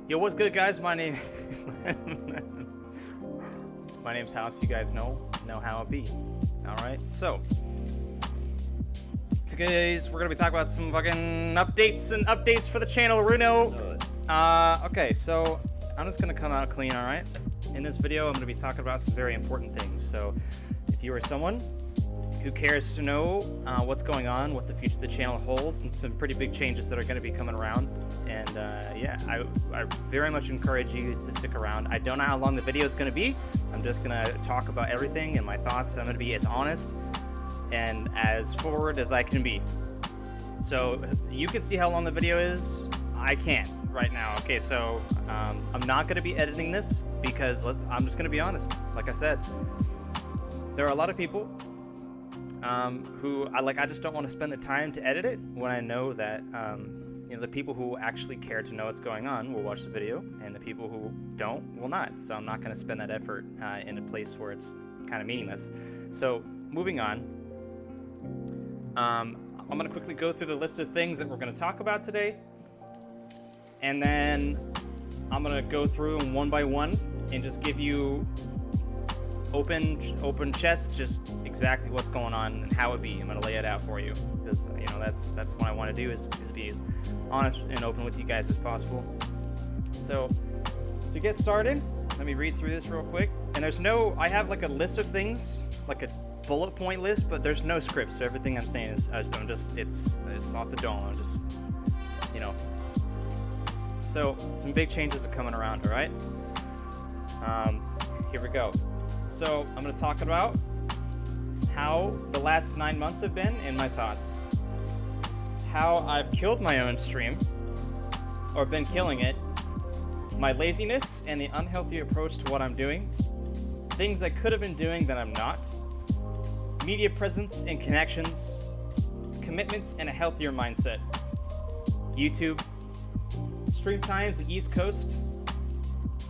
Yo, what's good, guys? My name's House. You guys know how it be. All right, so today's we're gonna be talking about some fucking updates for the channel, Reno. Okay, so I'm just gonna come out clean. All right, in this video, I'm gonna be talking about some very important things. So, if you are someone who cares to know what's going on, what the future of the channel holds, and some pretty big changes that are going to be coming around. And yeah, I very much encourage you to stick around. I don't know how long the video is going to be. I'm just going to talk about everything and my thoughts. I'm going to be as honest and as forward as I can be. So you can see how long the video is. I can't right now. Okay, so I'm not going to be editing this because I'm just going to be honest. Like I said, there are a lot of people who I just don't want to spend the time to edit it when I know that the people who actually care to know what's going on will watch the video, and the people who don't will not. So I'm not going to spend that effort in a place where it's kind of meaningless. So moving on, I'm going to quickly go through the list of things that we're going to talk about today, and then I'm going to go through them one by one and just give you open chest, just exactly what's going on and how it be. I'm gonna lay it out for you because that's what I want to do is be honest and open with you guys as possible. So to get started, let me read through this real quick. And I have like a list of things, like a bullet point list, but there's no script. So everything I'm saying is it's off the dome. I'm just So some big changes are coming around. All right. Here we go. So I'm going to talk about how the last 9 months have been and my thoughts. How I've killed my own stream, or been killing it. My laziness and the unhealthy approach to what I'm doing. Things I could have been doing that I'm not. Media presence and connections. Commitments and a healthier mindset. YouTube. Stream times the East Coast.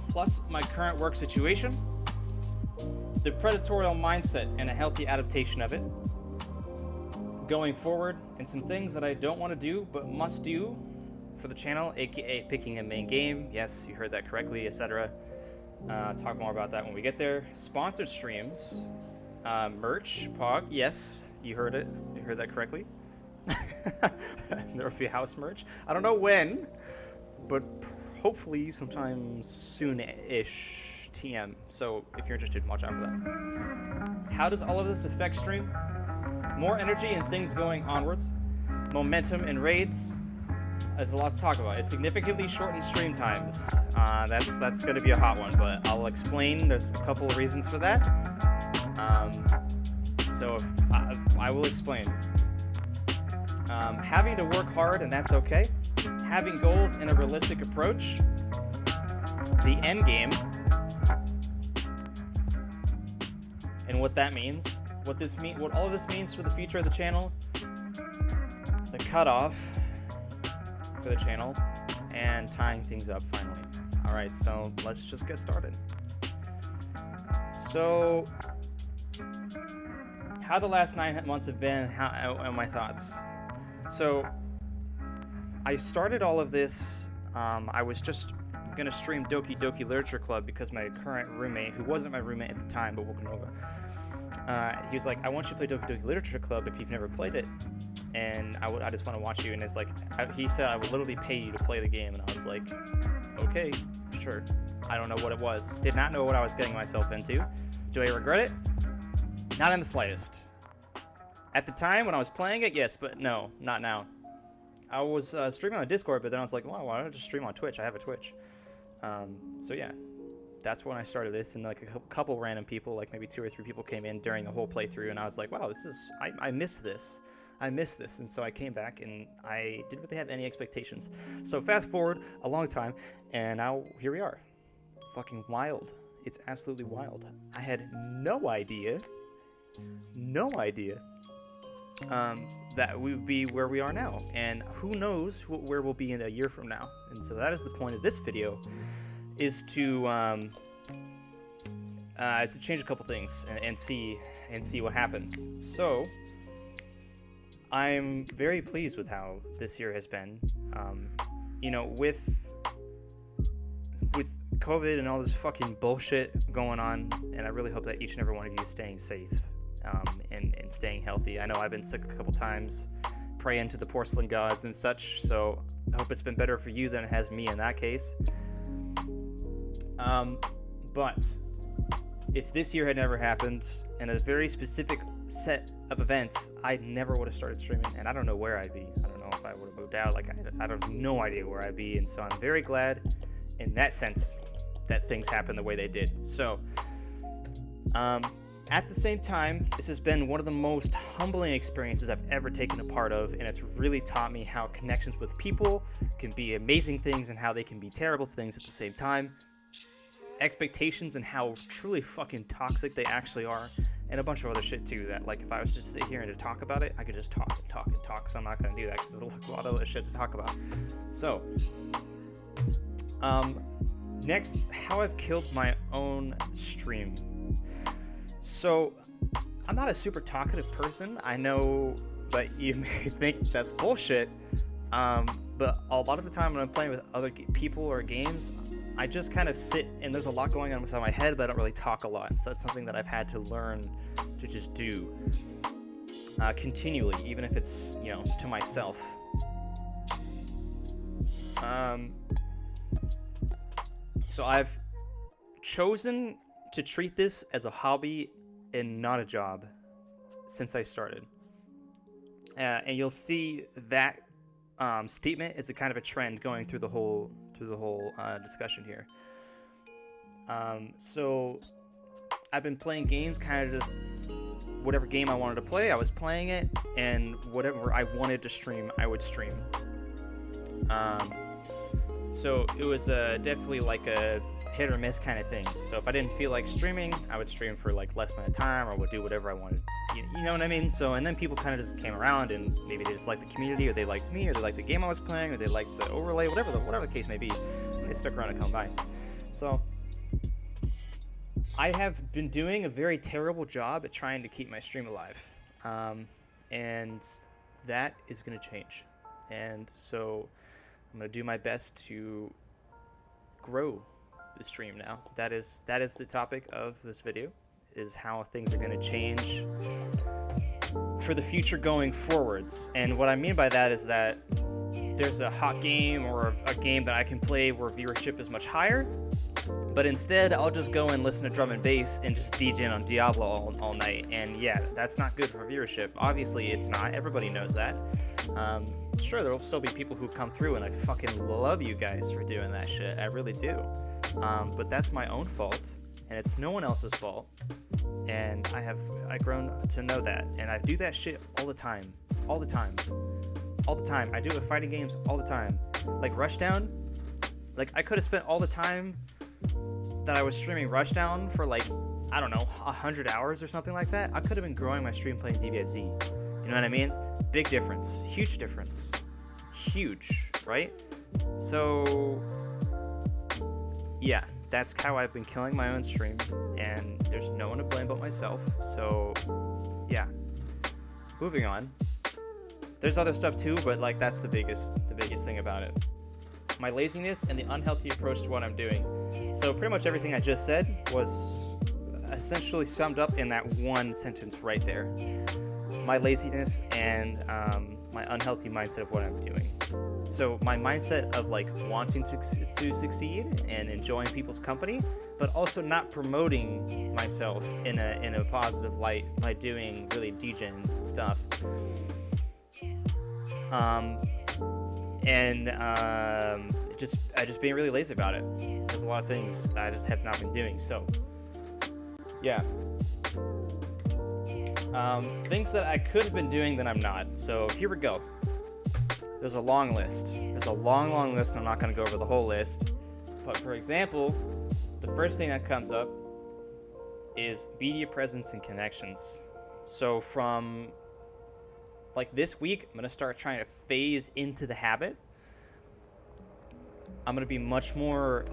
Plus my current work situation. The predatorial mindset and a healthy adaptation of it. Going forward, and some things that I don't want to do but must do for the channel, aka picking a main game. Yes, you heard that correctly, etc. Talk more about that when we get there. Sponsored streams, merch, Pog. Yes, you heard it. You heard that correctly. There will be house merch. I don't know when, but hopefully sometime soon-ish. TM. So if you're interested, watch out for that. How does all of this affect stream? More energy and things going onwards. Momentum and raids. There's a lot to talk about. It significantly shortened stream times. That's going to be a hot one, but I'll explain. There's a couple of reasons for that. So I will explain. Having to work hard, and that's okay. Having goals and a realistic approach. The end game. And what that means, what all of this means for the future of the channel, the cutoff for the channel, and tying things up finally. All right, so let's just get started. So, how the last 9 months have been, and my thoughts. So, I started all of this. I was just gonna stream Doki Doki Literature Club because my current roommate, who wasn't my roommate at the time, but Wokanova, he was like, I want you to play Doki Doki Literature Club if you've never played it, and I just want to watch you. And it's like, he said I would literally pay you to play the game, and I was like, okay, sure. I don't know what it was. Did not know what I was getting myself into. Do I regret it? Not in the slightest. At the time when I was playing it, yes, but no, not now. I was streaming on Discord, but then I was like, well, why don't I just stream on Twitch? I have a Twitch. So yeah, that's when I started this, and like a couple random people, like maybe 2 or 3 people came in during the whole playthrough, and I was like, wow, I missed this. And so I came back, and I didn't really have any expectations. So fast forward a long time, and now here we are. Fucking wild. It's absolutely wild. I had no idea that we would be where we are now, and who knows where we'll be in a year from now. And so that is the point of this video, is to change a couple things and see what happens. So I'm very pleased with how this year has been. With COVID and all this fucking bullshit going on, and I really hope that each and every one of you is staying safe, and staying healthy. I know I've been sick a couple times, praying to the porcelain gods and such, so I hope it's been better for you than it has me in that case. But if this year had never happened, and a very specific set of events, I never would have started streaming, and I don't know where I'd be. I don't know if I would have moved out. Like, I have no idea where I'd be, and so I'm very glad in that sense that things happened the way they did. So, at the same time, this has been one of the most humbling experiences I've ever taken a part of, and it's really taught me how connections with people can be amazing things and how they can be terrible things at the same time. Expectations and how truly fucking toxic they actually are, and a bunch of other shit too, that like if I was just to sit here and to talk about it, I could just talk and talk and talk, so I'm not going to do that because there's a lot of other shit to talk about. So, next, how I've killed my own stream. So, I'm not a super talkative person, I know, but you may think that's bullshit, but a lot of the time when I'm playing with other people or games, I just kind of sit, and there's a lot going on inside my head, but I don't really talk a lot, so that's something that I've had to learn to just do continually, even if it's, you know, to myself. So I've chosen to treat this as a hobby and not a job since I started. And you'll see that statement is a kind of a trend going through the whole discussion here. So I've been playing games, kind of just whatever game I wanted to play, I was playing it, and whatever I wanted to stream, I would stream. So it was definitely like a hit or miss kind of thing. So if I didn't feel like streaming, I would stream for like less amount of time, or would do whatever I wanted. You know what I mean? So, and then people kind of just came around, and maybe they just liked the community, or they liked me, or they liked the game I was playing, or they liked the overlay, whatever the case may be, and they stuck around and come by. So I have been doing a very terrible job at trying to keep my stream alive, and that is going to change. And so I'm going to do my best to grow the stream now. That is the topic of this video, is how things are going to change for the future going forwards. And what I mean by that is that there's a hot game or a game that I can play where viewership is much higher, but instead I'll just go and listen to drum and bass and just DJ on Diablo all night. And yeah, that's not good for viewership. Obviously it's not. Everybody knows that. Sure, there'll still be people who come through, and I fucking love you guys for doing that shit. I really do. But that's my own fault, and it's no one else's fault. And I've grown to know that, and I do that shit all the time. I do it with fighting games all the time. Like Rushdown, like I could have spent all the time that I was streaming Rushdown for like, I don't know, 100 hours or something like that. I could have been growing my stream playing DBFZ. You know what I mean? Big difference. Huge difference. Huge, right? So yeah, that's how I've been killing my own stream, and there's no one to blame but myself. So yeah, moving on. There's other stuff too, but like that's the biggest thing about it. My laziness and the unhealthy approach to what I'm doing. So pretty much everything I just said was essentially summed up in that one sentence right there. My laziness and my unhealthy mindset of what I'm doing. So my mindset of like wanting to succeed and enjoying people's company, but also not promoting myself in a positive light by doing really DJing stuff. Just being really lazy about it. There's a lot of things that I just have not been doing. So yeah. Things that I could have been doing that I'm not. So here we go. There's a long list. There's a long list, and I'm not going to go over the whole list. But for example, the first thing that comes up is media presence and connections. So from like this week, I'm going to start trying to phase into the habit. I'm going to be much more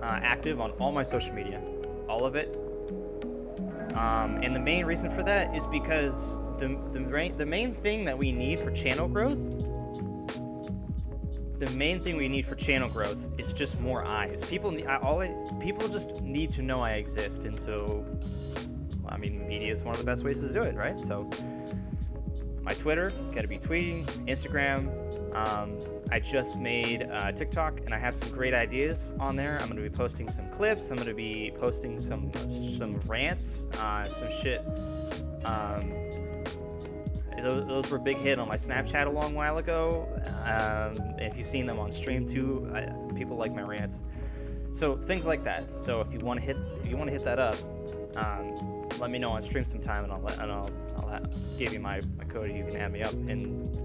active on all my social media. All of it. And the main reason for that is because the main thing that we need for channel growth, the main thing we need for channel growth is just more eyes. People just need to know I exist, and so, I mean, media is one of the best ways to do it, right? So, my Twitter, gotta be tweeting, Instagram. I just made TikTok, and I have some great ideas on there. I'm gonna be posting some clips. I'm gonna be posting some rants, some shit. Those were a big hit on my Snapchat a long while ago. If you've seen them on stream too, people like my rants. So things like that. So if you want to hit that up, let me know on stream sometime, and I'll give you my code. You can add me up, and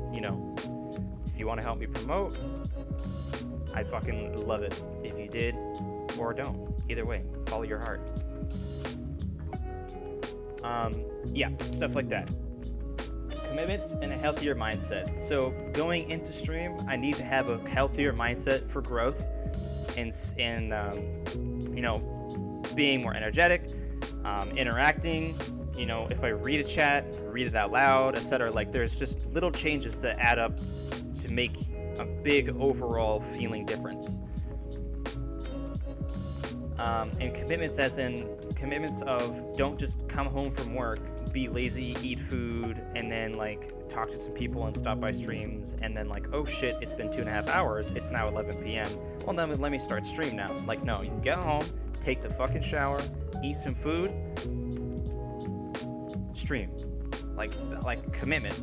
if you want to help me promote, I'd fucking love it if you did or don't. Either way, follow your heart. Yeah, stuff like that. Commitments and a healthier mindset. So going into stream, I need to have a healthier mindset for growth, and being more energetic, interacting. If I read a chat, read it out loud, etc. Like, there's just little changes that add up to make a big overall feeling difference. And commitments, as in commitments of don't just come home from work, be lazy, eat food, and then like talk to some people and stop by streams, and then like, oh shit, it's been 2.5 hours, it's now 11 p.m. Well, then let me start stream now. Like, no, you get home, take the fucking shower, eat some food, stream. Like commitment.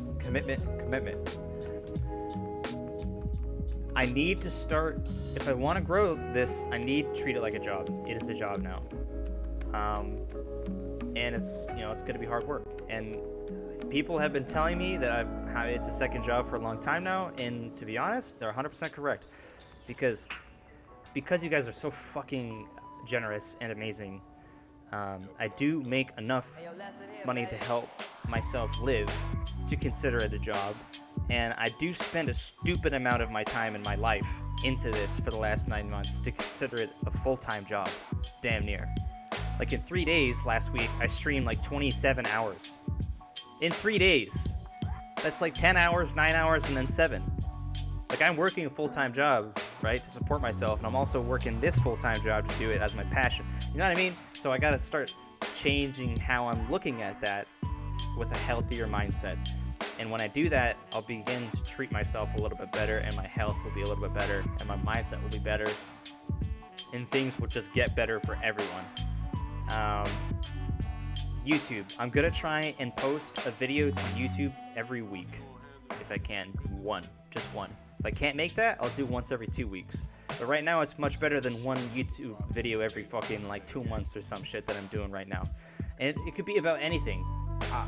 I need to start, if I want to grow this, I need to treat it like a job. It is a job now. And it's going to be hard work. And people have been telling me that it's a second job for a long time now, and to be honest, they're 100% correct. Because you guys are so fucking generous and amazing, I do make enough money to help myself live to consider it a job. And I do spend a stupid amount of my time in my life into this for the last 9 months to consider it a full-time job, damn near. Like, in 3 days last week, I streamed like 27 hours. In 3 days. That's like 10 hours, 9 hours, and then 7. Like, I'm working a full-time job, right, to support myself, and I'm also working this full-time job to do it as my passion. You know what I mean? So I gotta start changing how I'm looking at that with a healthier mindset. And when I do that, I'll begin to treat myself a little bit better, and my health will be a little bit better, and my mindset will be better, and things will just get better for everyone. YouTube. I'm gonna try and post a video to YouTube every week, if I can. Just one. If I can't make that, I'll do once every 2 weeks. But right now, it's much better than one YouTube video every fucking like 2 months or some shit that I'm doing right now. And it could be about anything.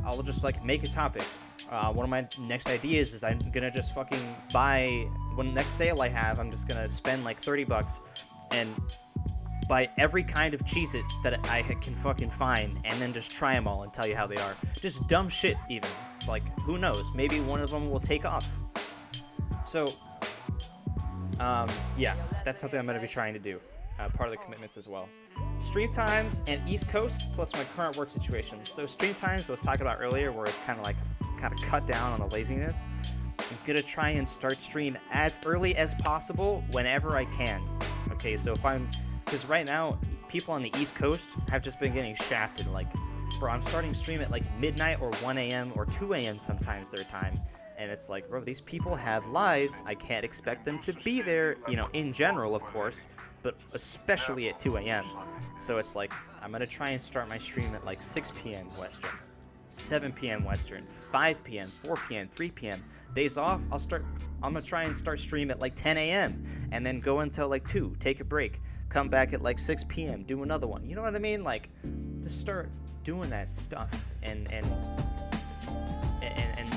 I'll just like make a topic. One of my next ideas is I'm gonna just fucking buy, when next sale I have, I'm just gonna spend like $30 and buy every kind of Cheez-It that I can fucking find, and then just try them all and tell you how they are. Just dumb shit even. Like, who knows? Maybe one of them will take off. So, yeah, that's something I'm gonna be trying to do. Part of the commitments as well. Stream times and East Coast plus my current work situation. So stream times I was talking about earlier, where it's kind of cut down on the laziness. I'm gonna try and start stream as early as possible whenever I can. Okay, so because right now people on the East Coast have just been getting shafted. Like, bro, I'm starting stream at like midnight or 1 a.m. or 2 a.m. sometimes their time. And it's like, bro, these people have lives. I can't expect them to be there, in general, of course, but especially at 2 a.m. So it's like, I'm going to try and start my stream at like 6 p.m. Western, 7 p.m. Western, 5 p.m., 4 p.m., 3 p.m. Days off, I'm going to try and start stream at like 10 a.m. and then go until like 2, take a break, come back at like 6 p.m., do another one. You know what I mean? Like, just start doing that stuff and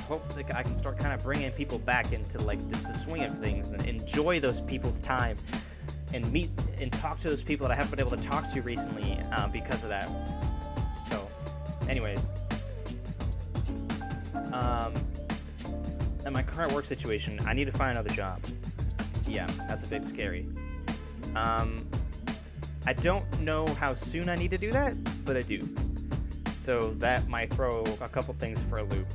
hope that I can start kind of bringing people back into like the swing of things and enjoy those people's time and meet and talk to those people that I haven't been able to talk to recently because of that. So, anyways, in my current work situation, I need to find another job. Yeah, that's a bit scary. I don't know how soon I need to do that, but I do. So that might throw a couple things for a loop.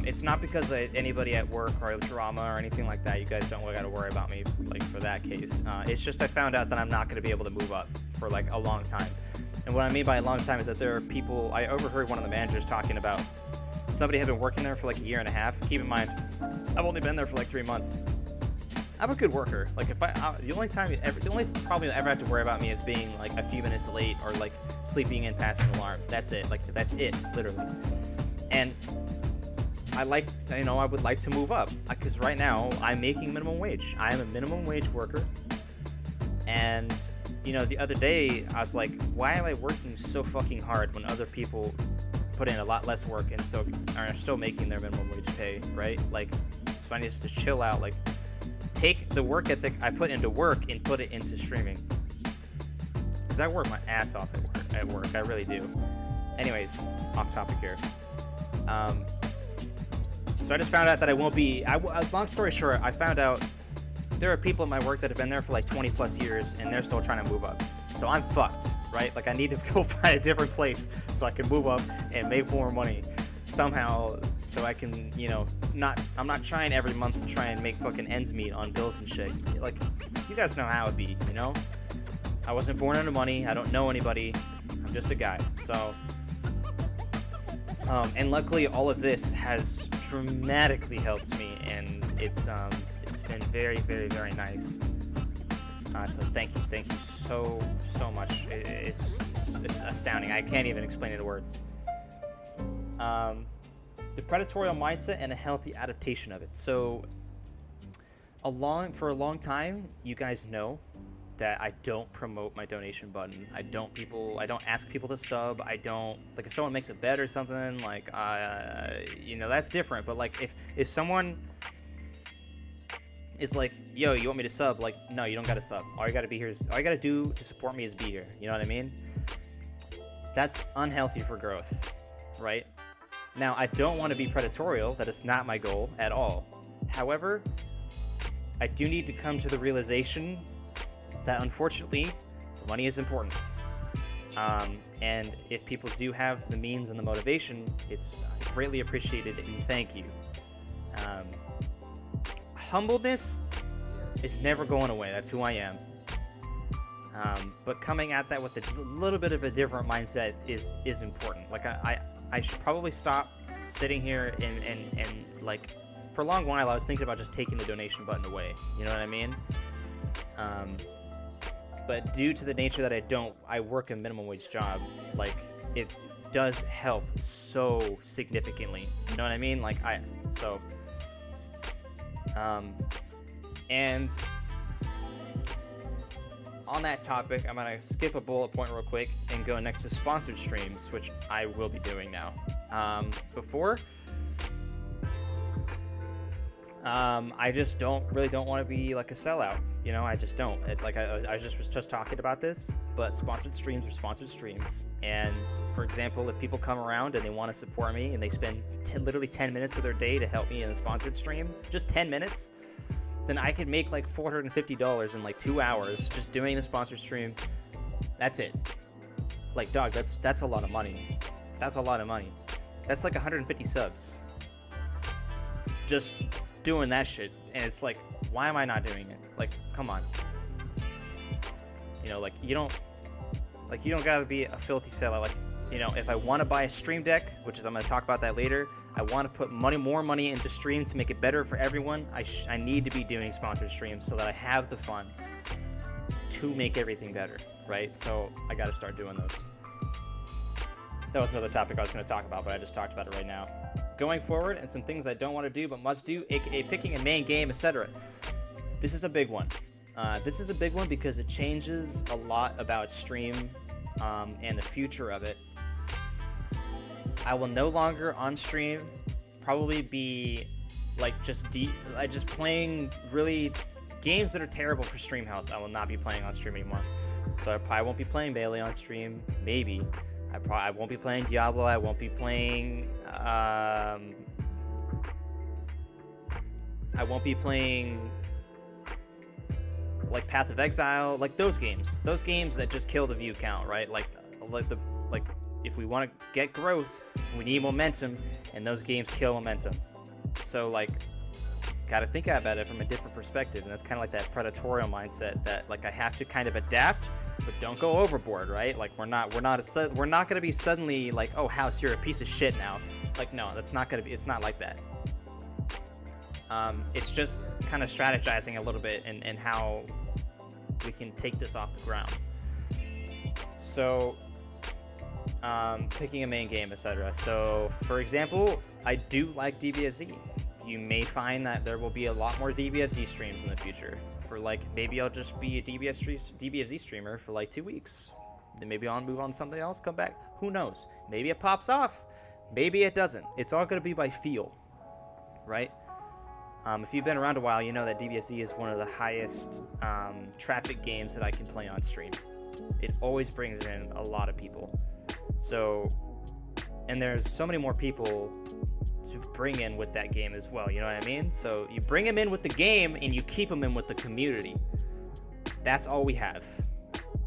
It's not because of anybody at work or drama or anything like that. You guys don't got to worry about me like for that case. It's just I found out that I'm not going to be able to move up for like a long time. And what I mean by a long time is that there are people. I overheard one of the managers talking about somebody had been working there for like a year and a half. Keep in mind, I've only been there for like 3 months. I'm a good worker. Like if the only problem you ever have to worry about me is being like a few minutes late or like sleeping in past an alarm. That's it. Like that's it, literally. And I would like to move up because right now I'm making minimum wage. I am a minimum wage worker, and the other day I was like, why am I working so fucking hard when other people put in a lot less work and are still making their minimum wage pay, right? Like, so I need to chill out. Like, take the work ethic I put into work and put it into streaming, because I work my ass off at work. I really do. Anyways, off topic here. So I just found out that I won't be. Long story short, I found out there are people at my work that have been there for like 20 plus years and they're still trying to move up. So I'm fucked, right? Like I need to go find a different place so I can move up and make more money somehow, so I can, I'm not trying every month to try and make fucking ends meet on bills and shit. Like, you guys know how it be, I wasn't born into money. I don't know anybody. I'm just a guy. So, and luckily all of this has dramatically helped me, and it's been very, very, very nice. So thank you so much. It's astounding. I can't even explain it in words. The predatorial mindset and a healthy adaptation of it. So, for a long time, you guys know that I don't promote my donation button. I don't ask people to sub. I don't, like, if someone makes a bet or something, like, that's different. But like, if someone is like, yo, you want me to sub? Like, no, you don't gotta sub. All you gotta do to support me is be here. You know what I mean? That's unhealthy for growth, right? Now, I don't want to be predatorial. That is not my goal at all. However, I do need to come to the realization that, unfortunately, the money is important. And if people do have the means and the motivation, it's greatly appreciated, and thank you. Humbleness is never going away. That's who I am. But coming at that with a little bit of a different mindset is important. Like, I should probably stop sitting here and like, for a long while I was thinking about just taking the donation button away. You know what I mean? But due to the nature that I work a minimum wage job, like, it does help so significantly. You know what I mean? Like, and on that topic, I'm going to skip a bullet point real quick and go next to sponsored streams, which I will be doing now. Before, I just don't want to be like a sellout. I just don't. I was just talking about this, but sponsored streams are sponsored streams. And for example, if people come around and they want to support me and they spend literally 10 minutes of their day to help me in a sponsored stream, just 10 minutes, then I could make like $450 in like 2 hours just doing the sponsored stream. That's it. Like, dog, that's a lot of money. That's a lot of money. That's like 150 subs. Just doing that shit. And it's like, why am I not doing it? Like, come on. Like, you don't gotta be a filthy seller. Like, if I want to buy a stream deck, which is, I'm going to talk about that later, I want to put more money into stream to make it better for everyone. I need to be doing sponsored streams so that I have the funds to make everything better, right? So I got to start doing those. That was another topic I was going to talk about, but I just talked about it right now. Going forward, and some things I don't want to do but must do, aka picking a main game, etc. This is a big one. This is a big one because it changes a lot about stream and the future of it. I will no longer on stream probably be like just playing really games that are terrible for stream health. I will not be playing on stream anymore. So I probably won't be playing Bailey on stream. Maybe. I won't be playing Diablo. I won't be playing I won't be playing like Path of Exile, like those games that just kill the view count, right? Like if we want to get growth, we need momentum, and those games kill momentum. So like, gotta think about it from a different perspective, and that's kind of like that predatorial mindset that like I have to kind of adapt, but don't go overboard, right? Like we're not gonna be suddenly like, oh House, you're a piece of shit now. Like no, that's not gonna be. It's not like that. It's just kind of strategizing a little bit and how we can take this off the ground. So picking a main game, etc. So for example, I do like DBFZ. You may find that there will be a lot more DBFZ streams in the future. For like, maybe I'll just be a DBFZ streamer for like 2 weeks. Then maybe I'll move on to something else, come back. Who knows? Maybe it pops off. Maybe it doesn't. It's all going to be by feel, right? If you've been around a while, you know that DBFZ is one of the highest traffic games that I can play on stream. It always brings in a lot of people. So, and there's so many more people to bring in with that game as well, you know what I mean? So you bring them in with the game and you keep them in with the community. That's all we have.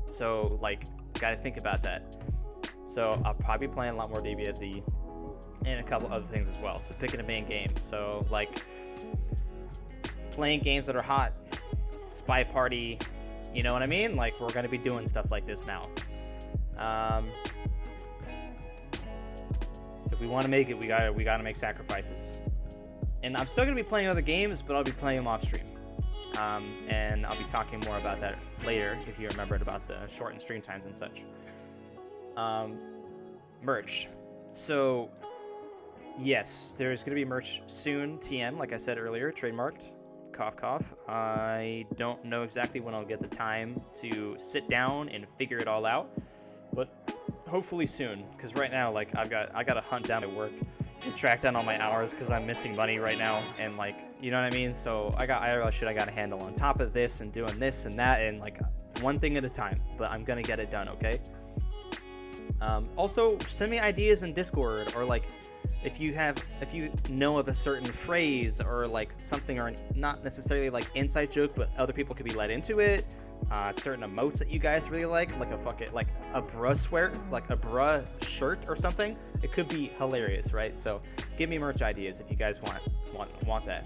So like, gotta think about that. So I'll probably be playing a lot more DBFZ and a couple other things as well. So picking a main game. So like playing games that are hot, Spy Party, you know what I mean? Like we're gonna be doing stuff like this now. If we want to make it, we gotta make sacrifices. And I'm still gonna be playing other games, but I'll be playing them off stream. And I'll be talking more about that later if you remembered about the shortened stream times and such. Merch. So yes, there's gonna be merch soon. TM, like I said earlier, trademarked. Cough, cough. I don't know exactly when I'll get the time to sit down and figure it all out, but hopefully soon, because right now, like, I gotta hunt down my work and track down all my hours because I'm missing money right now, and like, you know what I mean? So I got shit I gotta handle on top of this and doing this and that, and like one thing at a time, but I'm gonna get it done, okay? Also, send me ideas in Discord, or like if you know of a certain phrase or like something, or not necessarily like inside joke, but other people could be led into it. Certain emotes that you guys really like a bruh swear, like a bruh shirt or something. It could be hilarious, right? So give me merch ideas if you guys want that.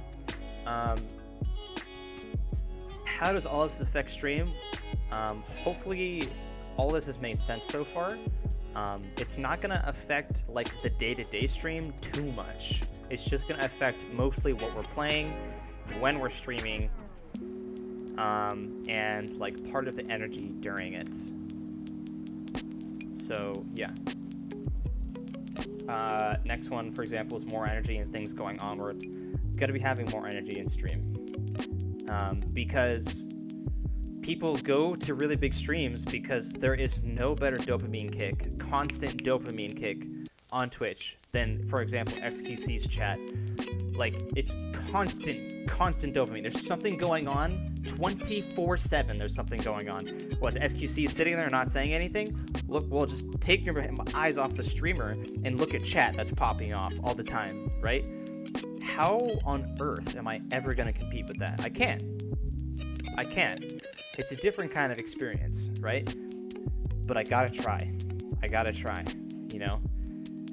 How does all this affect stream? Hopefully all this has made sense so far. It's not gonna affect like the day-to-day stream too much. It's just gonna affect mostly what we're playing, when we're streaming, and like part of the energy during it. So yeah. Next one, for example, is more energy and things going onward. Gonna be having more energy in stream, because people go to really big streams because there is no better dopamine kick, constant dopamine kick on Twitch than, for example, XQC's chat. Like, it's constant dopamine. There's something going on 24/7. There's something going on. Was XQC sitting there not saying anything? Look, well, just take your eyes off the streamer and look at chat that's popping off all the time, right? How on earth am I ever going to compete with that? I can't. It's a different kind of experience, right? But I gotta try, you know?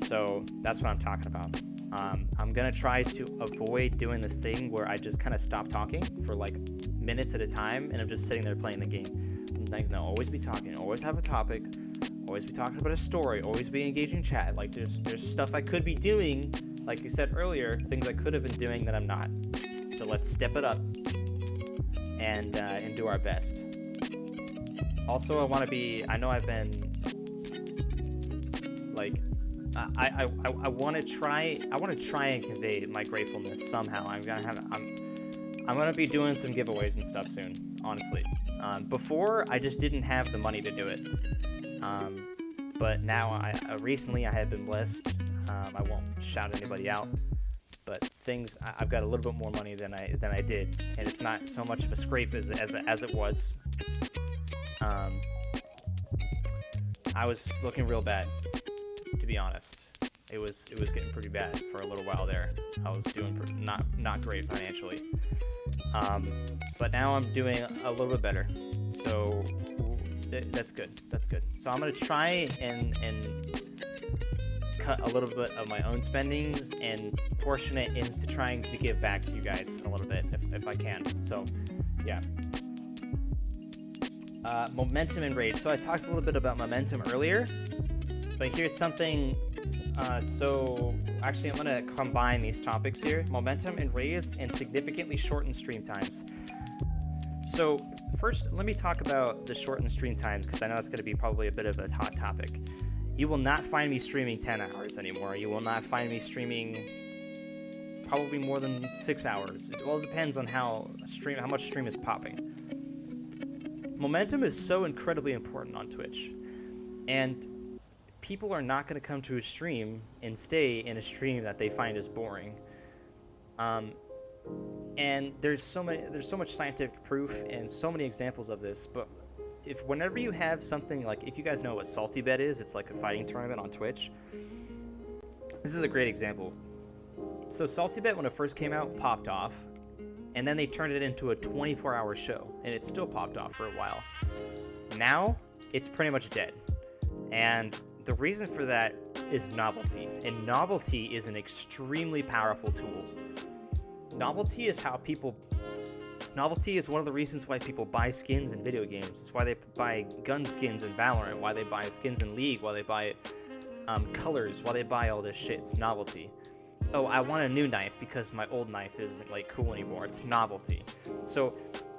So that's what I'm talking about. I'm gonna try to avoid doing this thing where I just kind of stop talking for like minutes at a time and I'm just sitting there playing the game. Like, no, always be talking, always have a topic, always be talking about a story, always be engaging chat. Like there's stuff I could be doing, like you said earlier, things I could have been doing that I'm not. So let's step it up and do our best. Also, I know I've been like, I want to try and convey my gratefulness somehow. I'm gonna be doing some giveaways and stuff soon, honestly. Before I just didn't have the money to do it. But now recently I have been blessed. I won't shout anybody out, but I've got a little bit more money than I did, and it's not so much of a scrape as it was. I was looking real bad, to be honest. It was getting pretty bad for a little while there. I was doing not great financially. But now I'm doing a little bit better. So that's good. So I'm gonna try and cut a little bit of my own spendings and portion it into trying to give back to you guys a little bit if I can. So yeah. Momentum and rage. So I talked a little bit about momentum earlier, but here's something. So actually, I'm gonna combine these topics here: momentum and raids, and significantly shortened stream times. So first, let me talk about the shortened stream times, because I know it's gonna be probably a bit of a hot topic. You will not find me streaming 10 hours anymore. You will not find me streaming probably more than 6 hours. It all depends on how much stream is popping. Momentum is so incredibly important on Twitch, and people are not going to come to a stream and stay in a stream that they find is boring. And there's so much scientific proof and so many examples of this. But whenever you have something like, if you guys know what Salty Bet is, it's like a fighting tournament on Twitch. This is a great example. So Salty Bet, when it first came out, popped off. And then they turned it into a 24-hour show, and it still popped off for a while. Now, it's pretty much dead. And the reason for that is novelty. And novelty is an extremely powerful tool. Novelty is one of the reasons why people buy skins in video games. It's why they buy gun skins in Valorant, why they buy skins in League, why they buy colors, why they buy all this shit. It's novelty. Oh, I want a new knife because my old knife isn't like cool anymore. It's novelty. So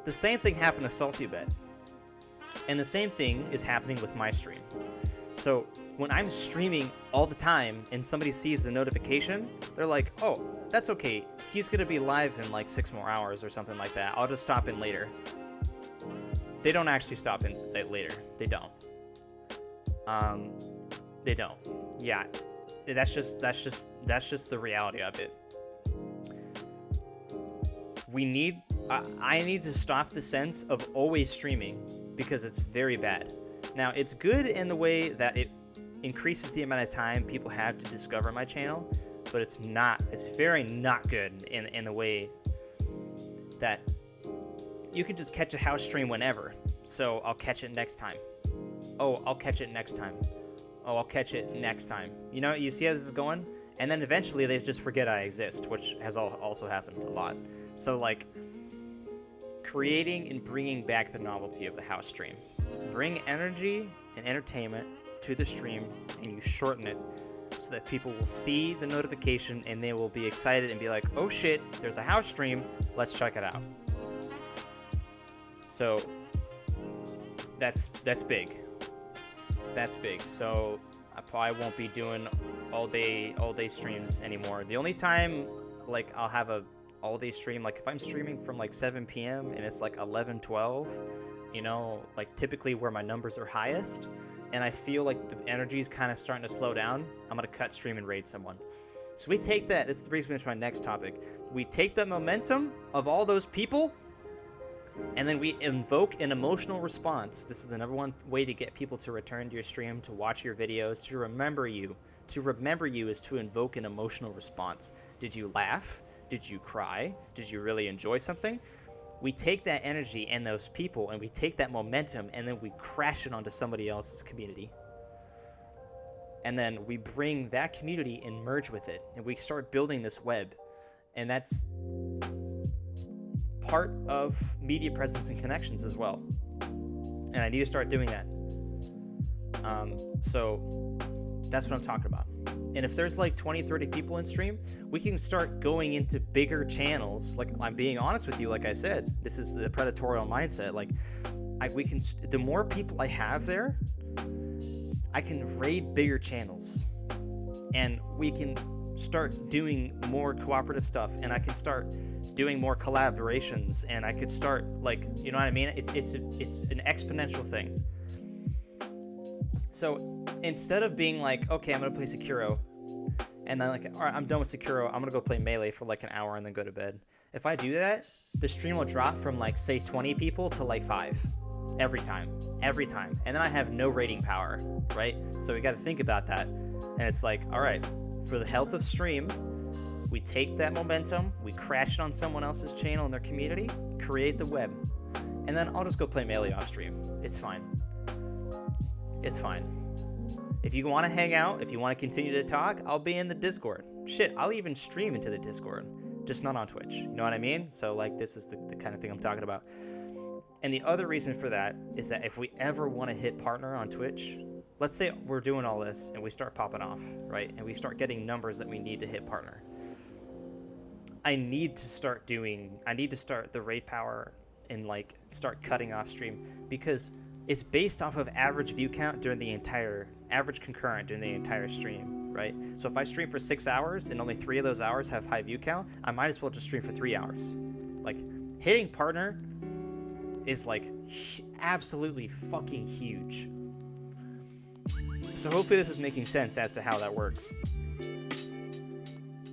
the same thing happened to Salty Bet. And the same thing is happening with my stream. So when I'm streaming all the time and somebody sees the notification, they're like, oh, that's okay. He's going to be live in like 6 more hours or something like that. I'll just stop in later. They don't actually stop in later. They don't. They don't. Yeah. That's just the reality of it. I need to stop the sense of always streaming, because it's very bad. Now, it's good in the way that it increases the amount of time people have to discover my channel, but it's very not good in the way that you can just catch a house stream whenever. So I'll catch it next time. Oh, I'll catch it next time. Oh, I'll catch it next time. You know, you see how this is going? And then eventually they just forget I exist, which has also happened a lot. So, like, creating and bringing back the novelty of the house stream. Bring energy and entertainment to the stream, and you shorten it so that people will see the notification and they will be excited and be like, oh shit, there's a house stream, let's check it out. So, that's big. That's big. So I probably won't be doing all day streams anymore. The only time like I'll have a all day stream, like if I'm streaming from like 7 p.m. and it's like 11, 12, you know, like typically where my numbers are highest, and I feel like the energy is kind of starting to slow down, I'm gonna cut stream and raid someone. So we take that. This brings me to my next topic. We take the momentum of all those people, and then we invoke an emotional response. This is the number one way to get people to return to your stream, to watch your videos, to remember you. To remember you is to invoke an emotional response. Did you laugh? Did you cry? Did you really enjoy something? We take that energy and those people, and we take that momentum, and then we crash it onto somebody else's community. And then we bring that community and merge with it, and we start building this web. And that's part of media presence and connections as well. And I need to start doing that. So that's what I'm talking about. And if there's like 20, 30 people in stream, we can start going into bigger channels. Like, I'm being honest with you, like I said, this is the predatorial mindset. Like, the more people I have there, I can raid bigger channels. And we can start doing more cooperative stuff, and I can start doing more collaborations, and I could start, like, you know what I mean? It's an exponential thing. So instead of being like, okay, I'm gonna play Sekiro, and then like, all right, I'm done with Sekiro, I'm gonna go play Melee for like an hour and then go to bed. If I do that, the stream will drop from like, say 20 people to like 5 every time, and then I have no rating power, right? So we got to think about that. And it's like, all right, for the health of stream, we take that momentum, we crash it on someone else's channel in their community, create the web, and then I'll just go play Melee off stream. It's fine. If you want to hang out, if you want to continue to talk, I'll be in the Discord. Shit, I'll even stream into the Discord, just not on Twitch. You know what I mean? So like, this is the kind of thing I'm talking about. And the other reason for that is that if we ever want to hit partner on Twitch, let's say we're doing all this and we start popping off, right? And we start getting numbers that we need to hit partner. I need to start the raid power and like start cutting off stream, because it's based off of average view count during the entire average concurrent during the entire stream, right? So if I stream for 6 hours and only 3 of those hours have high view count, I might as well just stream for 3 hours. Like, hitting partner is like absolutely fucking huge. So hopefully this is making sense as to how that works.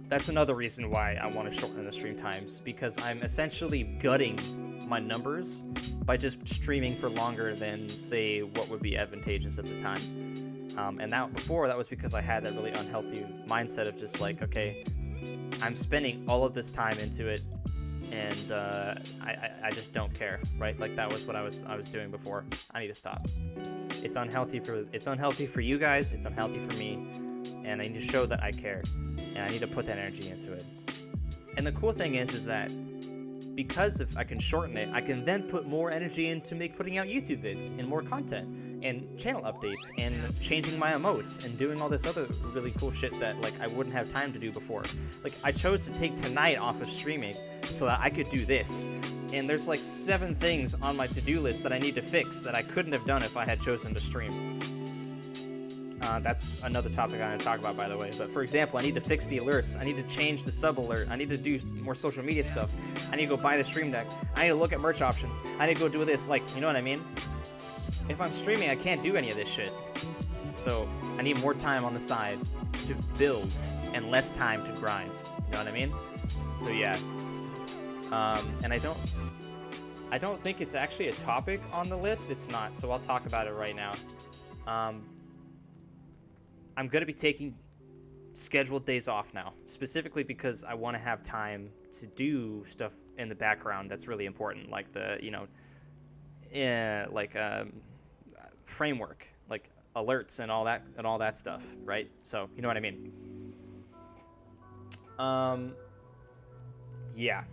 That's another reason why I want to shorten the stream times, because I'm essentially gutting my numbers by just streaming for longer than, say, what would be advantageous at the time. And that was because I had that really unhealthy mindset of just like, okay, I'm spending all of this time into it, and I just don't care, right? Like, that was what I was doing before. I need to stop. It's unhealthy for you guys. It's unhealthy for me, and I need to show that I care, and I need to put that energy into it. And the cool thing is that because if I can shorten it, I can then put more energy into putting out YouTube vids and more content and channel updates and changing my emotes and doing all this other really cool shit that like I wouldn't have time to do before. Like, I chose to take tonight off of streaming so that I could do this. And there's like 7 things on my to-do list that I need to fix that I couldn't have done if I had chosen to stream. That's another topic I'm going to talk about, by the way. But for example, I need to fix the alerts. I need to change the sub alert. I need to do more social media stuff. I need to go buy the stream deck. I need to look at merch options. I need to go do this. Like, you know what I mean? If I'm streaming, I can't do any of this shit. So I need more time on the side to build and less time to grind. You know what I mean? So yeah. And I don't think it's actually a topic on the list. It's not. So I'll talk about it right now. I'm going to be taking scheduled days off now, specifically because I want to have time to do stuff in the background that's really important, like framework, like alerts and all that stuff, right? So, you know what I mean? Yeah.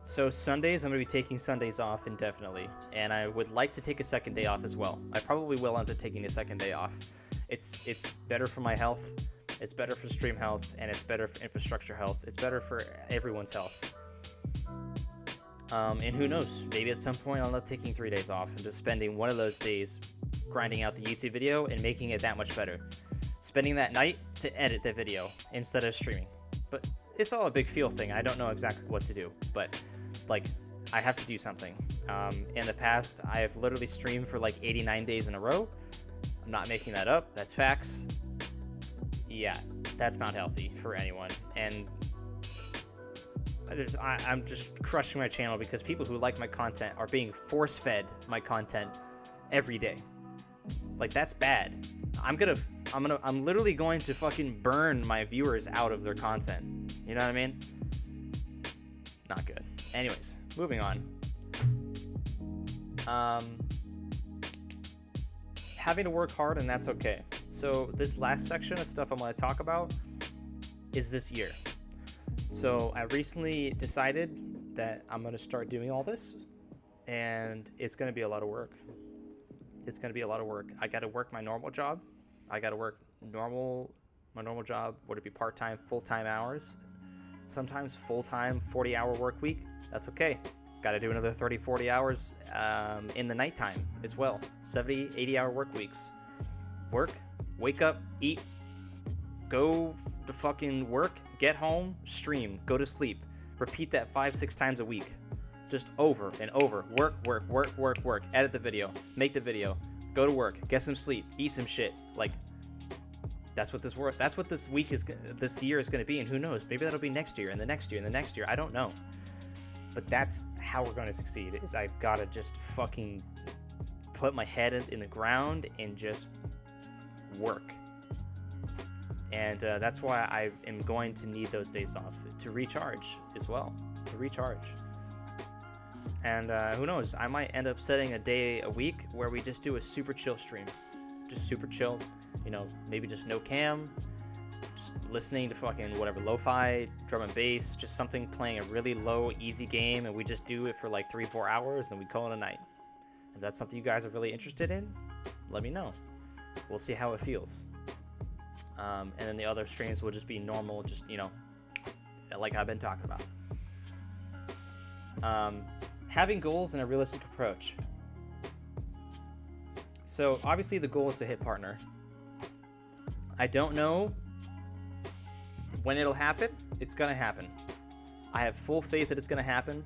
So Sundays, I'm going to be taking Sundays off indefinitely, and I would like to take a second day off as well. I probably will end up taking a second day off. It's better for my health, it's better for stream health, and it's better for infrastructure health. It's better for everyone's health. And who knows, maybe at some point I'll end up taking 3 days off and just spending one of those days grinding out the YouTube video and making it that much better. Spending that night to edit the video instead of streaming. But it's all a big feel thing. I don't know exactly what to do, but like, I have to do something. In the past, I have literally streamed for like 89 days in a row. I'm not making that up. That's facts. Yeah, that's not healthy for anyone. And I'm just crushing my channel because people who like my content are being force-fed my content every day. Like, that's bad. I'm literally going to fucking burn my viewers out of their content. You know what I mean? Not good. Anyways, moving on. Having to work hard, and that's okay. So this last section of stuff I'm going to talk about is this year. So I recently decided that I'm going to start doing all this, and it's going to be a lot of work. It's going to be a lot of work. I got to work my normal job. I got to work my normal job. Would it be part-time, full-time hours? Sometimes full-time, 40-hour work week. That's okay. Got to do another 30, 40 hours in the nighttime as well. 70, 80-hour work weeks. Work, wake up, eat, go to fucking work, get home, stream, go to sleep. Repeat that 5-6 times a week. Just over and over. Work, work, work, work, work. Edit the video. Make the video. Go to work. Get some sleep. Eat some shit. Like, that's what this year is going to be, and who knows? Maybe that'll be next year, and the next year, and the next year. I don't know. But that's how we're going to succeed, is I've got to just fucking put my head in the ground and just work. And that's why I am going to need those days off to recharge as well. And who knows? I might end up setting a day a week where we just do a super chill stream. just super chill. You know, maybe just no cam, just listening to fucking whatever, lo-fi, drum and bass, just something playing a really low, easy game, and we just do it for like 3-4 hours, and we call it a night. If that's something you guys are really interested in, let me know. We'll see how it feels. And then the other streams will just be normal, just, you know, like I've been talking about. Having goals and a realistic approach. So obviously the goal is to hit partner. I don't know when it'll happen. It's gonna happen. I have full faith that it's gonna happen,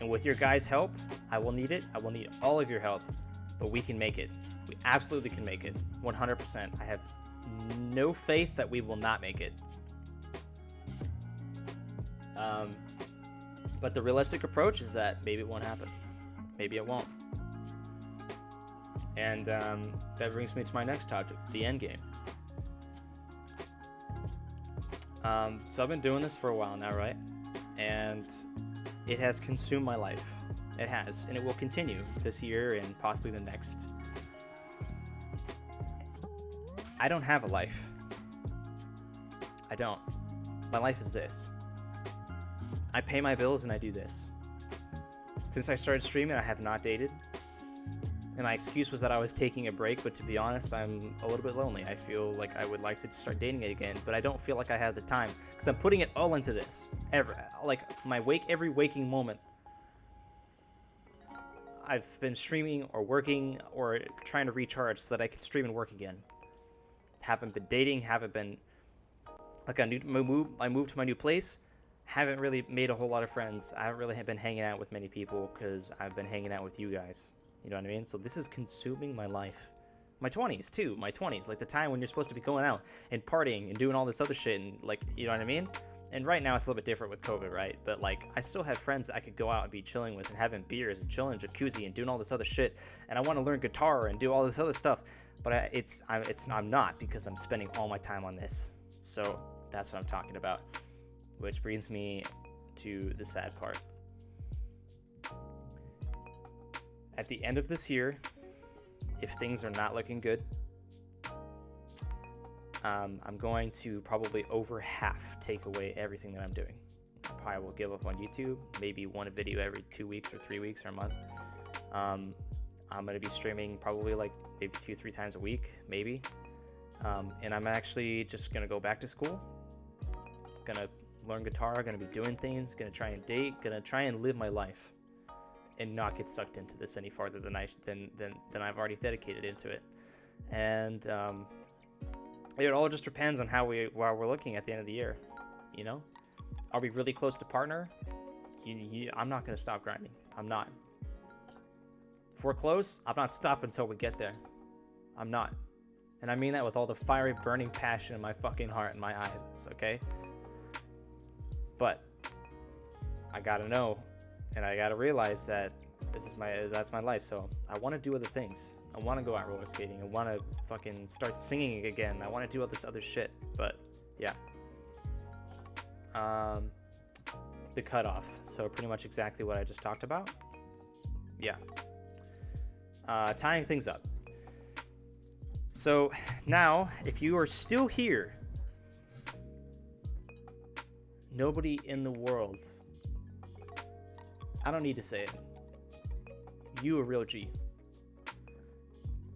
and with your guys' help, I will need it. I will need all of your help, but we can make it. We absolutely can make it, 100%. I have no faith that we will not make it. But the realistic approach is that maybe it won't happen. Maybe it won't. And that brings me to my next topic, the end game. So I've been doing this for a while now, right? And it has consumed my life. It has, and it will continue this year and possibly the next. I don't have a life. I don't. My life is this. I pay my bills and I do this. Since I started streaming, I have not dated. And my excuse was that I was taking a break, but to be honest, I'm a little bit lonely. I feel like I would like to start dating again, but I don't feel like I have the time because I'm putting it all into this. Every waking moment, I've been streaming or working or trying to recharge so that I can stream and work again. Haven't been dating, haven't been like I moved to my new place. Haven't really made a whole lot of friends. I haven't really been hanging out with many people because I've been hanging out with you guys. You know what I mean? So this is consuming my life. My 20s, too. My 20s. Like the time when you're supposed to be going out and partying and doing all this other shit and, like, you know what I mean? And right now it's a little bit different with COVID, right? But, like, I still have friends I could go out and be chilling with and having beers and chilling in jacuzzi and doing all this other shit. And I want to learn guitar and do all this other stuff. But I'm not because I'm spending all my time on this. So that's what I'm talking about. Which brings me to the sad part. At the end of this year, if things are not looking good, I'm going to probably over half take away everything that I'm doing. I probably will give up on YouTube, maybe one video every 2 weeks or 3 weeks or a month. I'm going to be streaming probably like maybe 2-3 times a week, maybe. And I'm actually just going to go back to school. Going to learn guitar, going to be doing things, going to try and date, going to try and live my life. And not get sucked into this any farther than I've already dedicated into it. And it all just depends on how we're looking at the end of the year. You know, are we really close to partner? I'm not gonna stop grinding. I'm not. If we're close, I'm not stopping until we get there. I'm not, and I mean that with all the fiery, burning passion in my fucking heart and my eyes. Okay, but I gotta know. And I gotta realize that that's my life. So I want to do other things. I want to go out roller skating. I want to fucking start singing again. I want to do all this other shit. But yeah. The cutoff. So pretty much exactly what I just talked about. Yeah. Tying things up. So now, if you are still here, nobody in the world, I don't need to say it. You a real G.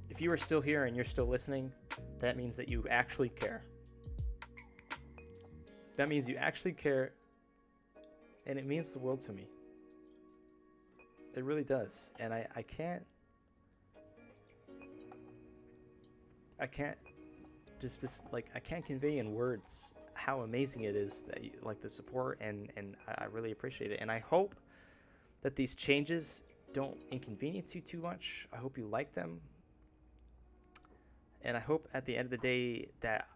If you are still here and you're still listening, that means that you actually care. That means you actually care, and it means the world to me. It really does. And I can't I can't convey in words how amazing it is that you like the support, and I really appreciate it. And I hope that these changes don't inconvenience you too much. I hope you like them. And I hope at the end of the day that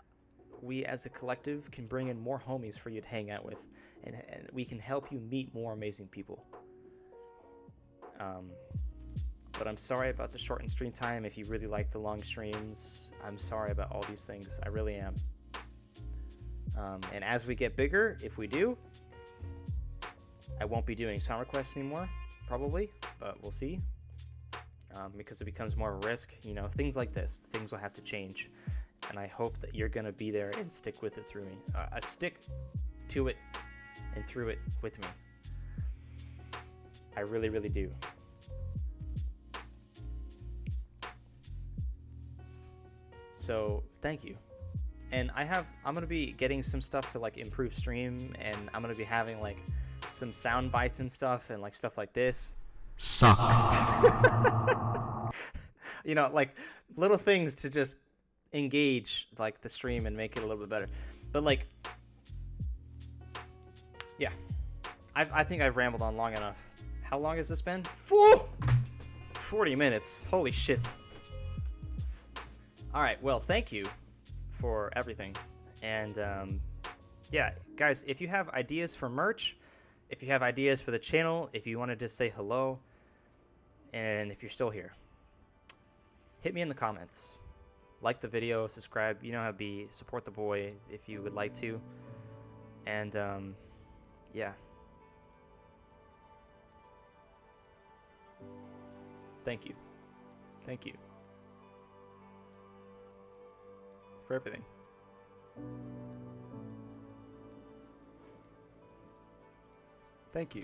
we as a collective can bring in more homies for you to hang out with, and we can help you meet more amazing people. But I'm sorry about the shortened stream time. If you really like the long streams, I'm sorry about all these things. I really am. And as we get bigger, if we do, I won't be doing song requests anymore, probably, but we'll see. because it becomes more of a risk. You know, things like this, things will have to change, and I hope that you're gonna be there and stick with it through me. Stick to it and through it with me. I really, really do. So thank you. And I'm gonna be getting some stuff to like improve stream, and I'm gonna be having like some sound bites and stuff, and like stuff like this. Suck. You know, like little things to just engage like the stream and make it a little bit better. But like, yeah, I think I've rambled on long enough. How long has this been? 40 minutes. Holy shit. All right, well, thank you for everything. And yeah, guys, if you have ideas for merch, if you have ideas for the channel, if you wanted to say hello, and if you're still here, hit me in the comments. Like the video, subscribe, you know how it be, support the boy if you would like to. And yeah. Thank you. Thank you for everything. Thank you.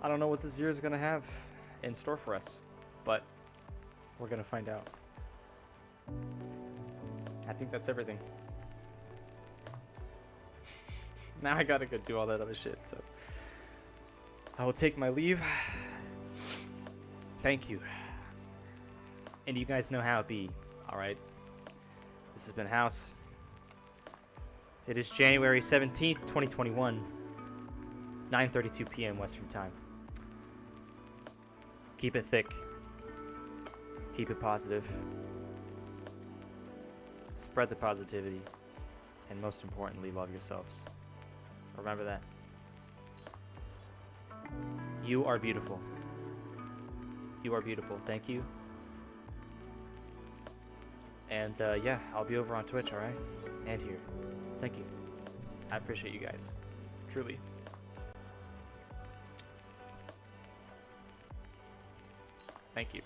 I don't know what this year is going to have in store for us, but we're going to find out. I think that's everything. Now I got to go do all that other shit, so I will take my leave. Thank you. And you guys know how it be, alright? This has been House. It is January 17th, 2021, 9:32 p.m. Western Time. Keep it thick. Keep it positive. Spread the positivity. And most importantly, love yourselves. Remember that. You are beautiful. You are beautiful. Thank you. And yeah, I'll be over on Twitch, alright? And here. Thank you. I appreciate you guys. Truly. Thank you.